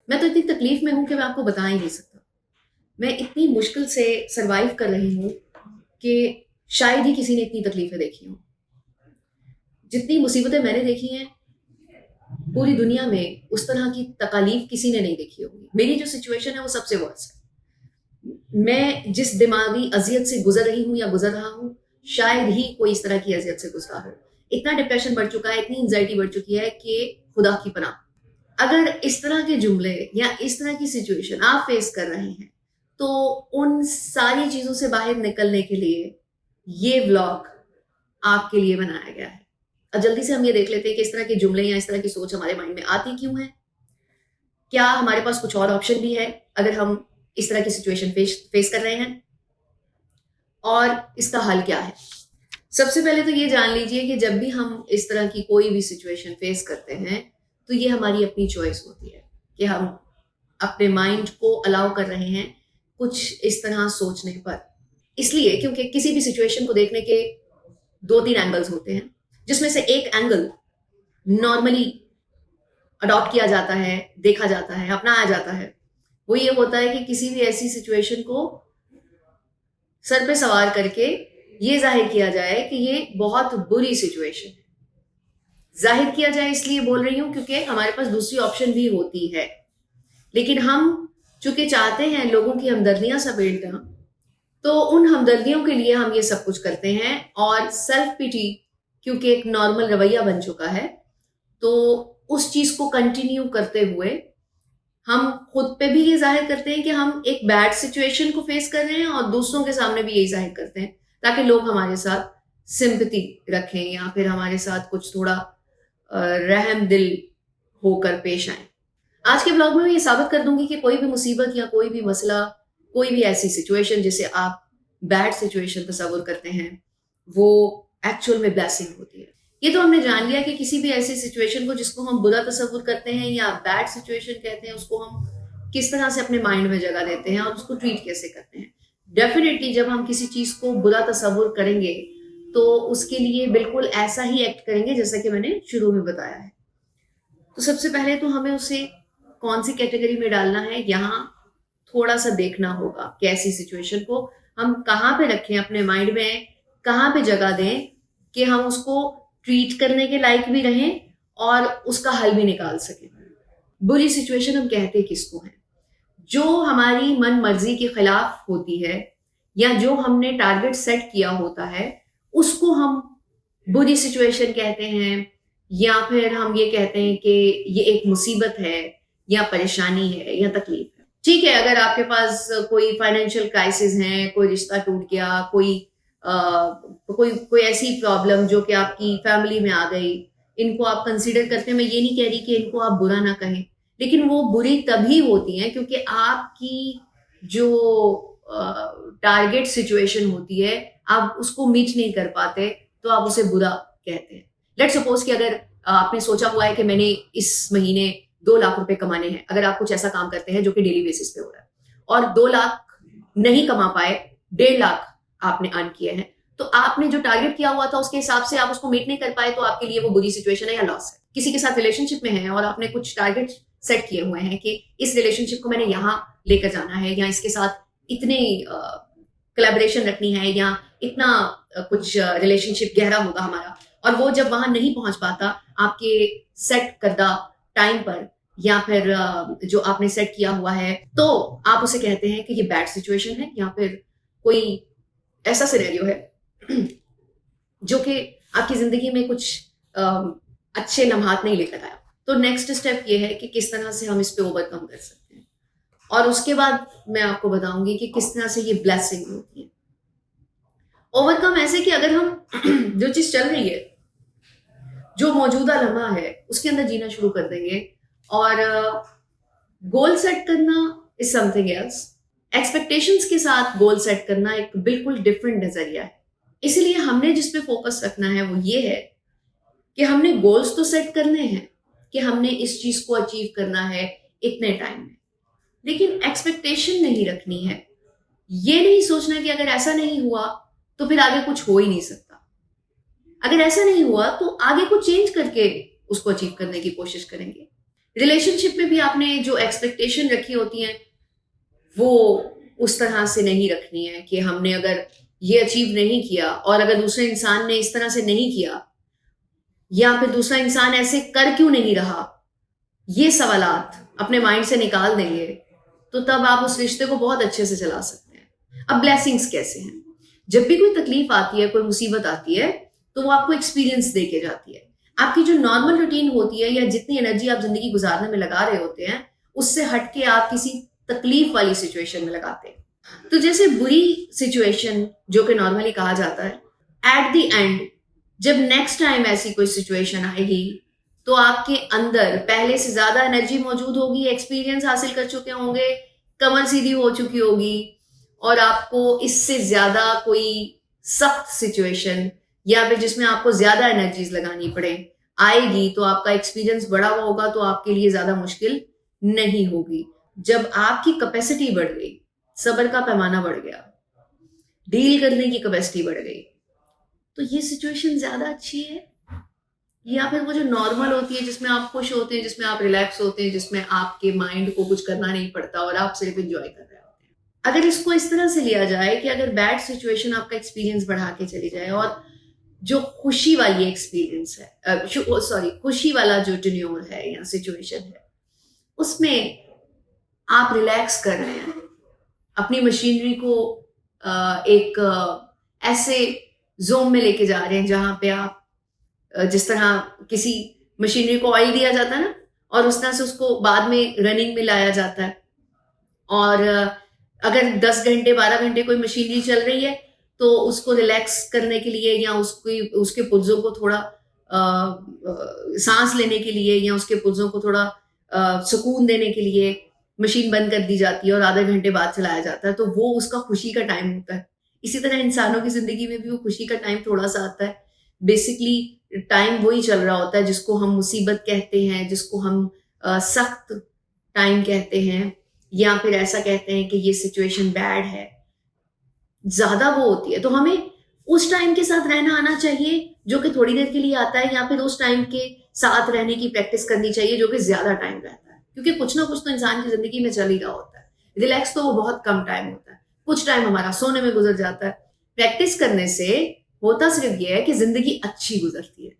मैं तो इतनी तकलीफ में हूं कि मैं आपको बता ही नहीं सकता। मैं इतनी मुश्किल से सरवाइव कर रही हूं कि शायद ही किसी ने इतनी तकलीफें देखी हों। जितनी मुसीबतें मैंने देखी हैं पूरी दुनिया में उस तरह की तकालीफ किसी ने नहीं देखी होगी। मेरी जो सिचुएशन है वो सबसे वर्स्ट है। मैं जिस दिमागी अजियत से गुजर रही हूँ या गुजर रहा हूँ, शायद ही कोई इस तरह की अजियत से गुजरा हो। इतना डिप्रेशन बढ़ चुका है, इतनी एंजाइटी बढ़ चुकी है कि खुदा की पनाह। अगर इस तरह के जुमले या इस तरह की सिचुएशन आप फेस कर रहे हैं तो उन सारी चीजों से बाहर निकलने के लिए ये व्लॉग आपके लिए बनाया गया है। अब जल्दी से हम ये देख लेते हैं कि इस तरह के जुमले या इस तरह की सोच हमारे माइंड में आती क्यों है। क्या हमारे पास कुछ और ऑप्शन भी है अगर हम इस तरह की सिचुएशन फेस कर रहे हैं, और इसका हल क्या है। सबसे पहले तो ये जान लीजिए कि जब भी हम इस तरह की कोई भी सिचुएशन फेस करते हैं तो ये हमारी अपनी चॉइस होती है कि हम अपने माइंड को अलाउ कर रहे हैं कुछ इस तरह सोचने पर। इसलिए क्योंकि किसी भी सिचुएशन को देखने के दो तीन एंगल्स होते हैं, जिसमें से एक एंगल नॉर्मली अडॉप्ट किया जाता है, देखा जाता है, अपनाया जाता है। वो ये होता है कि किसी भी ऐसी सिचुएशन को सर पे सवार करके ये जाहिर किया जाए कि ये बहुत बुरी सिचुएशन है। जाहिर किया जाए इसलिए बोल रही हूं क्योंकि हमारे पास दूसरी ऑप्शन भी होती है, लेकिन हम चूंकि चाहते हैं लोगों की हमदर्दियां समेटना, तो उन हमदर्दियों के लिए हम ये सब कुछ करते हैं। और सेल्फ पिटी क्योंकि एक नॉर्मल रवैया बन चुका है, तो उस चीज को कंटिन्यू करते हुए हम खुद पे भी ये जाहिर करते हैं कि हम एक बैड सिचुएशन को फेस कर रहे हैं, और दूसरों के सामने भी यही जाहिर करते हैं ताकि लोग हमारे साथ सिंपैथी रखें या फिर हमारे साथ कुछ थोड़ा रहम दिल होकर पेश आए। आज के ब्लॉग में मैं ये साबित कर दूंगी कि कोई भी मुसीबत या कोई भी मसला, कोई भी ऐसी सिचुएशन जिसे आप बैड सिचुएशन तस्वुर करते हैं, वो एक्चुअल में ब्लेसिंग होती है। ये तो हमने जान लिया कि किसी भी ऐसी सिचुएशन को जिसको हम बुरा तस्वुर करते हैं या बैड सिचुएशन कहते हैं, उसको हम किस तरह से अपने माइंड में जगह देते हैं और उसको ट्रीट कैसे करते हैं। डेफिनेटली जब हम किसी चीज को बुरा तस्वुर करेंगे तो उसके लिए बिल्कुल ऐसा ही एक्ट करेंगे जैसा कि मैंने शुरू में बताया है। तो सबसे पहले तो हमें उसे कौन सी कैटेगरी में डालना है, यहाँ थोड़ा सा देखना होगा कि ऐसी सिचुएशन को हम कहाँ पे रखें अपने माइंड में, कहाँ पे जगह दें कि हम उसको ट्रीट करने के लायक भी रहें और उसका हल भी निकाल सकें। बुरी सिचुएशन हम कहते किसको हैं? जो हमारी मन मर्जी के खिलाफ होती है या जो हमने टारगेट सेट किया होता है, उसको हम बुरी सिचुएशन कहते हैं, या फिर हम ये कहते हैं कि ये एक मुसीबत है या परेशानी है या तकलीफ है। ठीक है, अगर आपके पास कोई फाइनेंशियल क्राइसिस है, कोई रिश्ता टूट गया, कोई ऐसी प्रॉब्लम जो कि आपकी फैमिली में आ गई, इनको आप कंसीडर करते हैं। मैं ये नहीं कह रही कि इनको आप बुरा ना कहें, लेकिन वो बुरी तभी होती हैं क्योंकि आपकी जो टारगेट सिचुएशन होती है आप उसको मीट नहीं कर पाते, तो आप उसे बुरा कहते हैं। लेट्स सपोज कि अगर आपने सोचा हुआ है कि मैंने इस महीने 2 लाख रुपए कमाने हैं। अगर आप कुछ ऐसा काम करते हैं जो कि डेली बेसिस पे हो रहा है और 2 लाख नहीं कमा पाए, 1.5 लाख आपने अर्न किए हैं, तो आपने जो टारगेट किया हुआ था उसके हिसाब से आप उसको मीट नहीं कर पाए, तो आपके लिए वो बुरी सिचुएशन है या लॉस है। किसी के साथ रिलेशनशिप में है और आपने कुछ टारगेट सेट किए हुए हैं कि इस रिलेशनशिप को मैंने यहाँ लेकर जाना है, या इसके साथ इतने कोलैबोरेशन रखनी है, या इतना कुछ रिलेशनशिप गहरा होगा हमारा, और वो जब वहां नहीं पहुंच पाता आपके सेट करदा टाइम पर या फिर जो आपने सेट किया हुआ है, तो आप उसे कहते हैं कि ये बैड सिचुएशन है या फिर कोई ऐसा सिनेरियो है जो कि आपकी जिंदगी में कुछ अच्छे लम्हात नहीं लेकर आया। तो नेक्स्ट स्टेप ये है कि किस तरह से हम इस पे ओवरकम कर सकते हैं, और उसके बाद मैं आपको बताऊंगी कि किस तरह से ये ब्लेसिंग होती है। ओवरकम ऐसे कि अगर हम जो चीज चल रही है, जो मौजूदा लम्हा है, उसके अंदर जीना शुरू कर देंगे, और गोल सेट करना इज समथिंग एल्स। एक्सपेक्टेशंस के साथ गोल सेट करना एक बिल्कुल डिफरेंट नजरिया है। इसलिए हमने जिस पे फोकस रखना है वो ये है कि हमने गोल्स तो सेट करने हैं कि हमने इस चीज को अचीव करना है इतने टाइम में, लेकिन एक्सपेक्टेशन नहीं रखनी है। ये नहीं सोचना कि अगर ऐसा नहीं हुआ तो फिर आगे कुछ हो ही नहीं सकता। अगर ऐसा नहीं हुआ तो आगे कुछ चेंज करके उसको अचीव करने की कोशिश करेंगे। रिलेशनशिप में भी आपने जो एक्सपेक्टेशन रखी होती है वो उस तरह से नहीं रखनी है कि हमने अगर ये अचीव नहीं किया और अगर दूसरे इंसान ने इस तरह से नहीं किया या फिर दूसरा इंसान ऐसे कर क्यों नहीं रहा, ये सवालात अपने माइंड से निकाल देंगे तो तब आप उस रिश्ते को बहुत अच्छे से चला सकते हैं। अब ब्लेसिंग्स कैसे हैं? जब भी कोई तकलीफ आती है, कोई मुसीबत आती है, तो वो आपको एक्सपीरियंस दे के जाती है। आपकी जो नॉर्मल रूटीन होती है या जितनी एनर्जी आप जिंदगी गुजारने में लगा रहे होते हैं उससे हटके आप किसी तकलीफ वाली सिचुएशन में लगाते हैं। तो जैसे बुरी सिचुएशन जो कि नॉर्मली कहा जाता है, एट द एंड जब नेक्स्ट टाइम ऐसी कोई सिचुएशन आएगी तो आपके अंदर पहले से ज्यादा एनर्जी मौजूद होगी, एक्सपीरियंस हासिल कर चुके होंगे, कमर सीधी हो चुकी होगी और आपको इससे ज्यादा कोई सख्त सिचुएशन या फिर जिसमें आपको ज्यादा एनर्जीज लगानी पड़े आएगी तो आपका एक्सपीरियंस बढ़ा हुआ होगा तो आपके लिए ज्यादा मुश्किल नहीं होगी। जब आपकी कैपेसिटी बढ़ गई, सब्र का पैमाना बढ़ गया, डील करने की कैपेसिटी बढ़ गई, तो ये सिचुएशन ज्यादा अच्छी है या फिर वो जो नॉर्मल होती है जिसमें आप खुश होते हैं, जिसमें आप रिलैक्स होते हैं, जिसमें आपके माइंड को कुछ करना नहीं पड़ता और आप सिर्फ एंजॉय कर रहे होते हैं। अगर इसको इस तरह से लिया जाए कि अगर बैड सिचुएशन आपका एक्सपीरियंस बढ़ा के चली जाए और जो खुशी वाली एक्सपीरियंस है, सॉरी खुशी वाला जो टेन्योर है या सिचुएशन है उसमें आप रिलैक्स कर रहे हैं, अपनी मशीनरी को एक ऐसे जोन में लेके जा रहे हैं जहां पे आप जिस तरह किसी मशीनरी को ऑयल दिया जाता है ना और उस तरह से उसको बाद में रनिंग में लाया जाता है। और अगर 10 घंटे 12 घंटे कोई मशीनरी चल रही है तो उसको रिलैक्स करने के लिए या उसके पुर्जों को थोड़ा सांस लेने के लिए या उसके पुर्जों को थोड़ा सुकून देने के लिए मशीन बंद कर दी जाती है और आधे घंटे बाद चलाया जाता है, तो वो उसका खुशी का टाइम होता है। इसी तरह इंसानों की जिंदगी में भी वो खुशी का टाइम थोड़ा सा आता है। बेसिकली टाइम वही चल रहा होता है जिसको हम मुसीबत कहते हैं, जिसको हम सख्त टाइम कहते हैं या फिर ऐसा कहते हैं कि ये सिचुएशन बैड है, ज्यादा वो होती है। तो हमें उस टाइम के साथ रहना आना चाहिए जो कि थोड़ी देर के लिए आता है या फिर उस टाइम के साथ रहने की प्रैक्टिस करनी चाहिए जो कि ज्यादा टाइम रहता है, क्योंकि कुछ ना कुछ तो इंसान की जिंदगी में चल ही रहा होता है। रिलैक्स तो वो बहुत कम टाइम होता है, कुछ टाइम हमारा सोने में गुजर जाता है। प्रैक्टिस करने से होता सिर्फ ये है कि जिंदगी अच्छी गुजरती है।